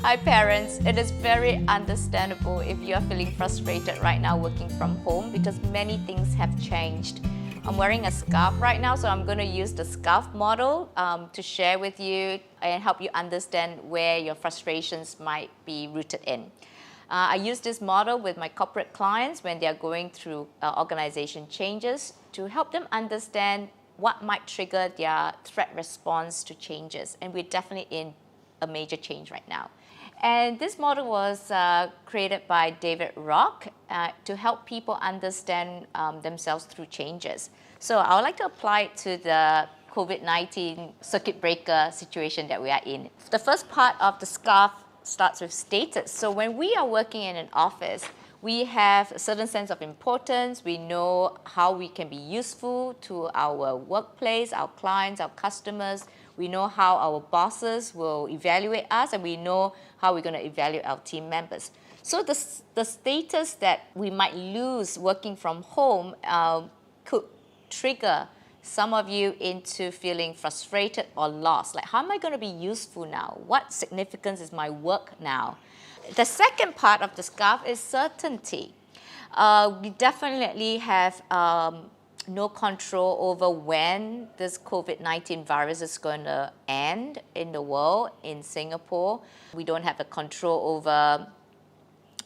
Hi parents, it is very understandable if you are feeling frustrated right now working from home because many things have changed. I'm wearing a scarf right now, so I'm going to use the scarf model to share with you and help you understand where your frustrations might be rooted in. I use this model with my corporate clients when they are going through organization changes to help them understand what might trigger their threat response to changes. And we're definitely in a major change right now. And this model was created by David Rock to help people understand themselves through changes. So I would like to apply it to the COVID-19 circuit breaker situation that we are in. The first part of the scarf starts with status. So when we are working in an office, we have a certain sense of importance. We know how we can be useful to our workplace, our clients, our customers. We know how our bosses will evaluate us, and we know how we're going to evaluate our team members. So the status that we might lose working from home could trigger some of you into feeling frustrated or lost. Like, how am I going to be useful now? What significance is my work now? The second part of the scarf is certainty. We definitely have no control over when this COVID-19 virus is going to end in the world, in Singapore. We don't have a control over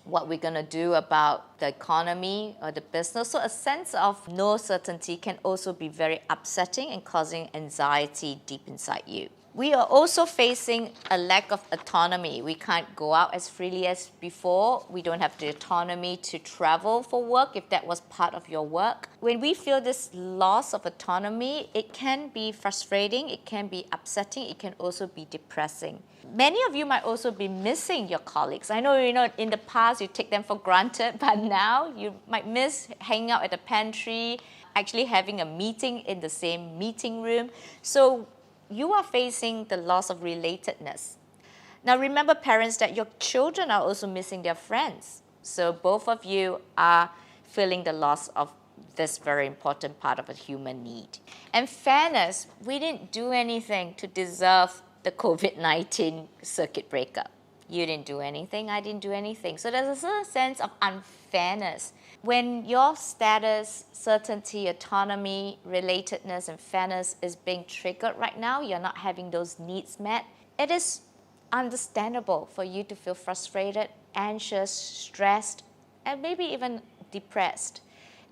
what we're going to do about the economy or the business. So a sense of no certainty can also be very upsetting and causing anxiety deep inside you. We are also facing a lack of autonomy. We can't go out as freely as before. We don't have the autonomy to travel for work if that was part of your work. When we feel this loss of autonomy, it can be frustrating, it can be upsetting, it can also be depressing. Many of you might also be missing your colleagues. I know, in the past you take them for granted, but now you might miss hanging out at the pantry, actually having a meeting in the same meeting room. So you are facing the loss of relatedness. Now remember, parents, that your children are also missing their friends. So both of you are feeling the loss of this very important part of a human need. And fairness, we didn't do anything to deserve the COVID-19 circuit breaker. You didn't do anything, I didn't do anything. So there's a certain sense of unfairness. When your status, certainty, autonomy, relatedness, and fairness is being triggered right now, you're not having those needs met, it is understandable for you to feel frustrated, anxious, stressed, and maybe even depressed.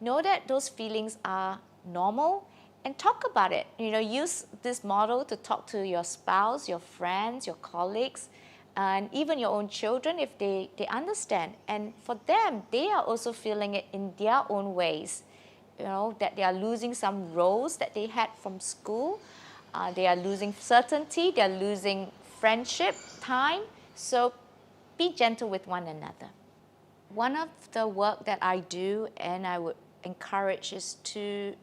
Know that those feelings are normal and talk about it. Use this model to talk to your spouse, your friends, your colleagues, and even your own children if they understand. And for them, they are also feeling it in their own ways. That they are losing some roles that they had from school. They are losing certainty, they are losing friendship, time. So be gentle with one another. One of the work that I do and I would encourage is to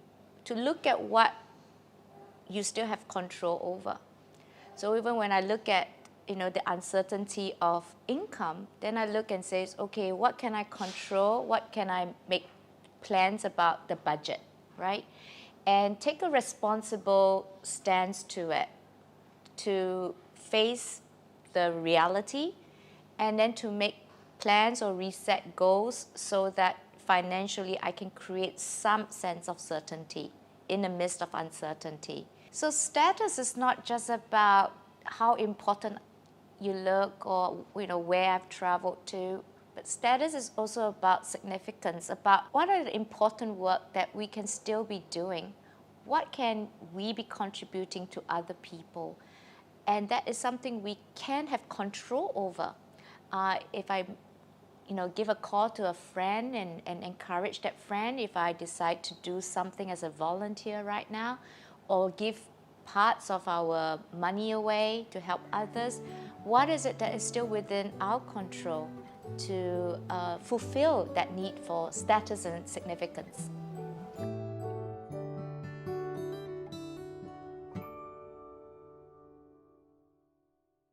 look at what you still have control over. So even when I look at the uncertainty of income, then I look and say, okay, what can I control? What can I make plans about the budget, right? And take a responsible stance to it, to face the reality, and then to make plans or reset goals so that financially I can create some sense of certainty in the midst of uncertainty. So status is not just about how important you look or where I've traveled to, but status is also about significance, about what are the important work that we can still be doing. What can we be contributing to other people? And that is something we can have control over. If I give a call to a friend and encourage that friend, if I decide to do something as a volunteer right now, or give parts of our money away to help others, what is it that is still within our control to fulfill that need for status and significance?